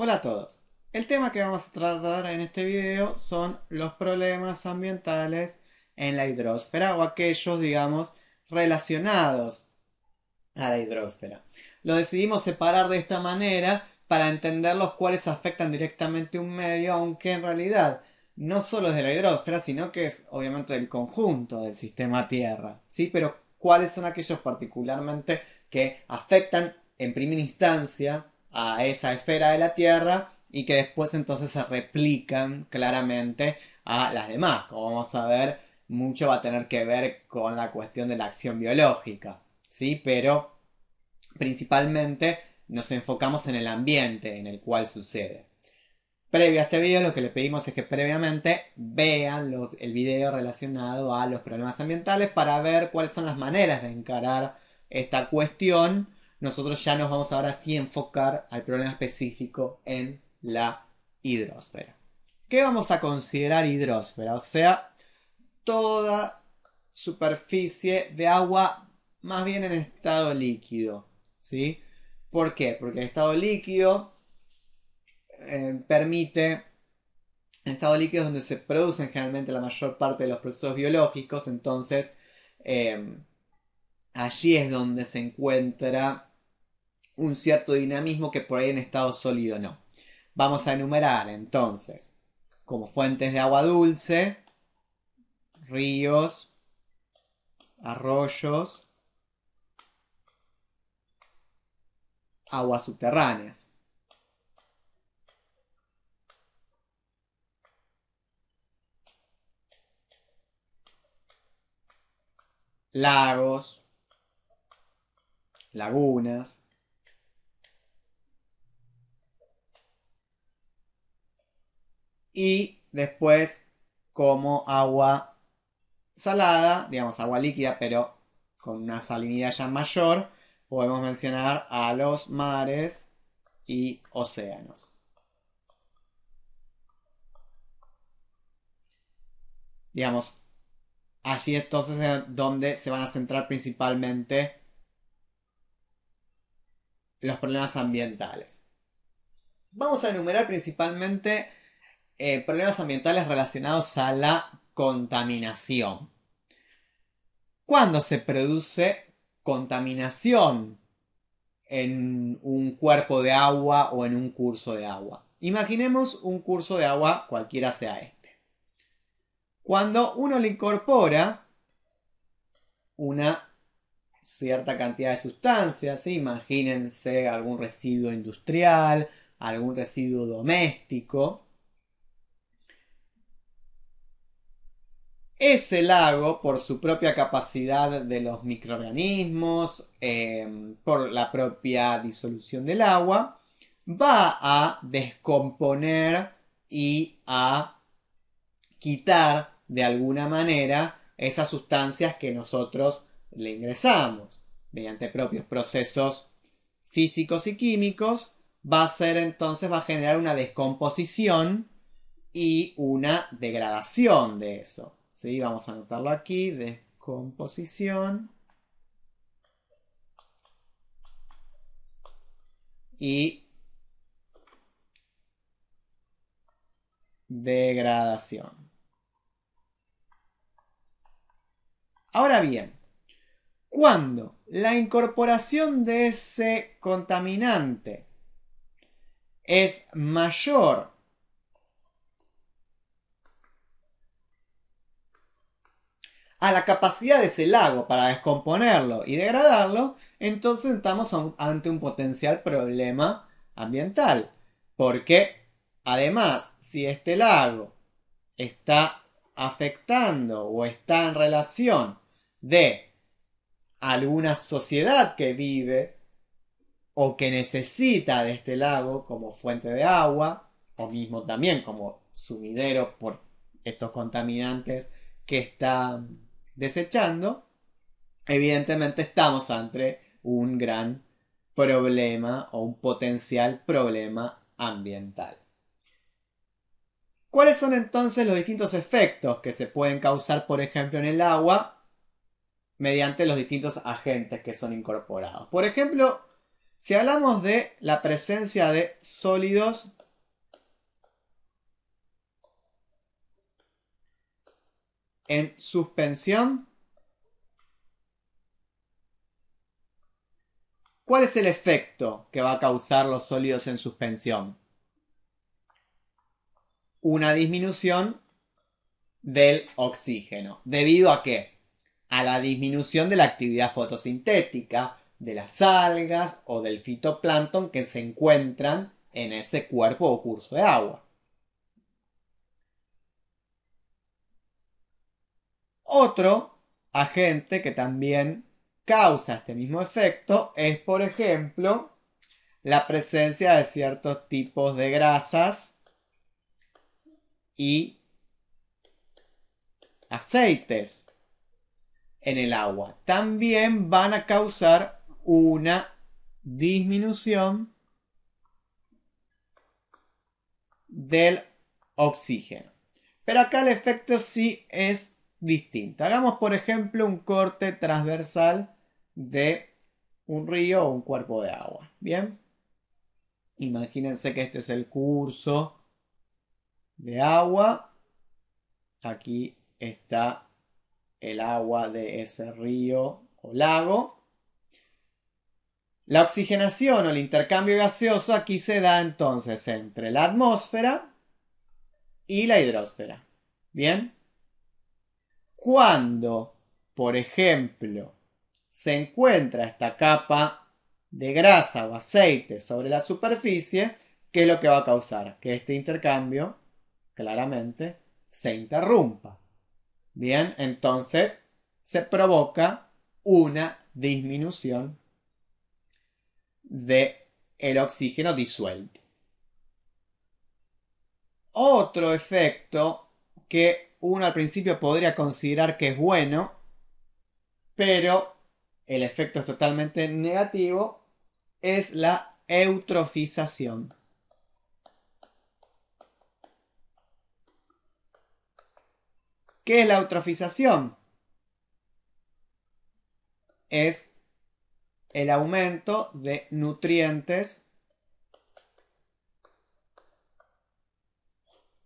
Hola a todos. El tema que vamos a tratar en este video son los problemas ambientales en la hidrosfera o aquellos, digamos, relacionados a la hidrosfera. Lo decidimos separar de esta manera para entender los cuales afectan directamente un medio, aunque en realidad no solo es de la hidrosfera, sino que es obviamente del conjunto del sistema Tierra, ¿sí? Pero cuáles son aquellos particularmente que afectan en primera instancia a esa esfera de la Tierra y que después entonces se replican claramente a las demás. Como vamos a ver, mucho va a tener que ver con la cuestión de la acción biológica, ¿sí? Pero principalmente nos enfocamos en el ambiente en el cual sucede. Previo a este video lo que le pedimos es que previamente vean el video relacionado a los problemas ambientales para ver cuáles son las maneras de encarar esta cuestión. Nosotros ya nos vamos ahora sí a enfocar al problema específico en la hidrosfera. ¿Qué vamos a considerar hidrosfera? O sea, toda superficie de agua más bien en estado líquido, ¿sí? ¿Por qué? Porque el estado líquido permite. En estado líquido es donde se producen generalmente la mayor parte de los procesos biológicos, entonces allí es donde se encuentra un cierto dinamismo que por ahí en estado sólido no. Vamos a enumerar entonces como fuentes de agua dulce, ríos, arroyos, aguas subterráneas. Lagos, lagunas y después como agua salada, digamos agua líquida pero con una salinidad ya mayor, podemos mencionar a los mares y océanos. Digamos, allí entonces es donde se van a centrar principalmente los problemas ambientales. Vamos a enumerar principalmente problemas ambientales relacionados a la contaminación. ¿Cuándo se produce contaminación en un cuerpo de agua o en un curso de agua? Imaginemos un curso de agua, cualquiera sea este. Cuando uno le incorpora una cierta cantidad de sustancias, ¿sí? Imagínense algún residuo industrial, algún residuo doméstico. Ese lago, por su propia capacidad de los microorganismos, por la propia disolución del agua, va a descomponer y a quitar de alguna manera esas sustancias que nosotros le ingresamos. Mediante propios procesos físicos y químicos, va a ser entonces, va a generar una descomposición y una degradación de eso. ¿Sí? Vamos a anotarlo aquí, descomposición y degradación. Ahora bien, cuando la incorporación de ese contaminante es mayor a la capacidad de ese lago para descomponerlo y degradarlo, entonces estamos ante un potencial problema ambiental. Porque, además, si este lago está afectando o está en relación de alguna sociedad que vive o que necesita de este lago como fuente de agua, o mismo también como sumidero por estos contaminantes que está desechando, evidentemente estamos ante un gran problema o un potencial problema ambiental. ¿Cuáles son entonces los distintos efectos que se pueden causar, por ejemplo, en el agua mediante los distintos agentes que son incorporados? Por ejemplo, Si hablamos de la presencia de sólidos en suspensión, ¿cuál es el efecto que va a causar los sólidos en suspensión? Una disminución del oxígeno. ¿Debido a qué? A la disminución de la actividad fotosintética de las algas o del fitoplancton que se encuentran en ese cuerpo o curso de agua. Otro agente que también causa este mismo efecto es, por ejemplo, la presencia de ciertos tipos de grasas y aceites en el agua. También van a causar una disminución del oxígeno. Pero acá el efecto sí es distinto. Hagamos, por ejemplo, un corte transversal de un río o un cuerpo de agua. Bien. Imagínense que este es el curso de agua. Aquí está el agua de ese río o lago. La oxigenación o el intercambio gaseoso aquí se da entonces entre la atmósfera y la hidrosfera. ¿Bien? Cuando, por ejemplo, se encuentra esta capa de grasa o aceite sobre la superficie, ¿qué es lo que va a causar? Que este intercambio, claramente, se interrumpa. Bien, entonces se provoca una disminución del oxígeno disuelto. Otro efecto que uno al principio podría considerar que es bueno, pero el efecto es totalmente negativo, es la eutrofización. ¿Qué es la eutrofización? Es el aumento de nutrientes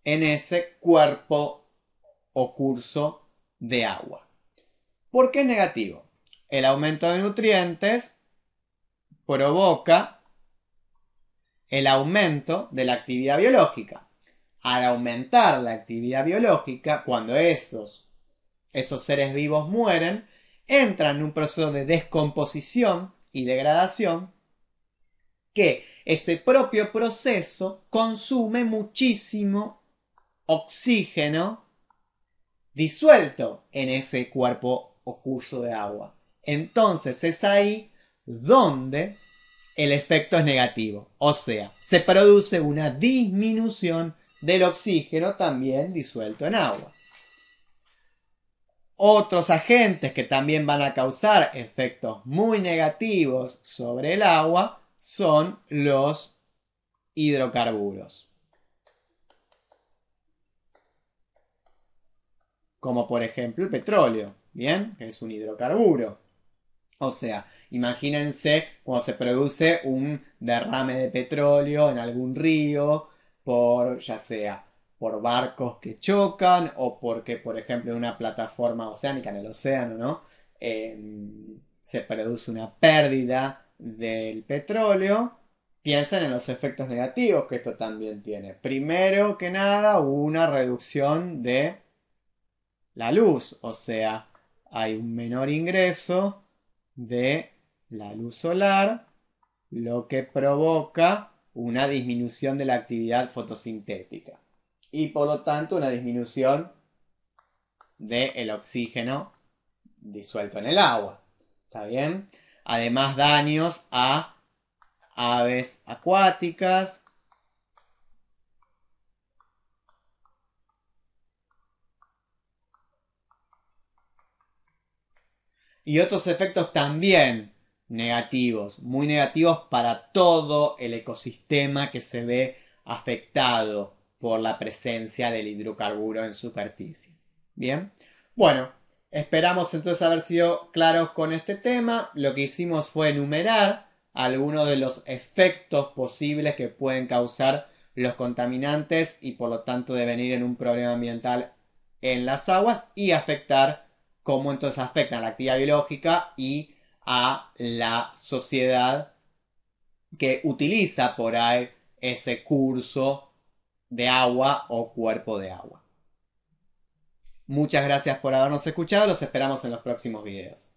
en ese cuerpo o curso de agua. ¿Por qué es negativo? El aumento de nutrientes provoca el aumento de la actividad biológica. Al aumentar la actividad biológica, cuando esos seres vivos mueren, entran en un proceso de descomposición y degradación que ese propio proceso consume muchísimo oxígeno disuelto en ese cuerpo o curso de agua. Entonces es ahí donde el efecto es negativo. O sea, se produce una disminución del oxígeno también disuelto en agua. Otros agentes que también van a causar efectos muy negativos sobre el agua son los hidrocarburos. Como por ejemplo el petróleo, ¿bien? Es un hidrocarburo. O sea, imagínense cuando se produce un derrame de petróleo en algún río, ya sea por barcos que chocan o porque, por ejemplo, en una plataforma oceánica en el océano, ¿no? Se produce una pérdida del petróleo. Piensen en los efectos negativos que esto también tiene. Primero que nada, una reducción de la luz, o sea, hay un menor ingreso de la luz solar, lo que provoca una disminución de la actividad fotosintética y por lo tanto una disminución del oxígeno disuelto en el agua. ¿Está bien? Además, daños a aves acuáticas, y otros efectos también negativos, muy negativos para todo el ecosistema que se ve afectado por la presencia del hidrocarburo en superficie. Bien, bueno, esperamos entonces haber sido claros con este tema. Lo que hicimos fue enumerar algunos de los efectos posibles que pueden causar los contaminantes y por lo tanto devenir en un problema ambiental en las aguas y afectar cómo entonces afectan a la actividad biológica y a la sociedad que utiliza por ahí ese curso de agua o cuerpo de agua. Muchas gracias por habernos escuchado, los esperamos en los próximos videos.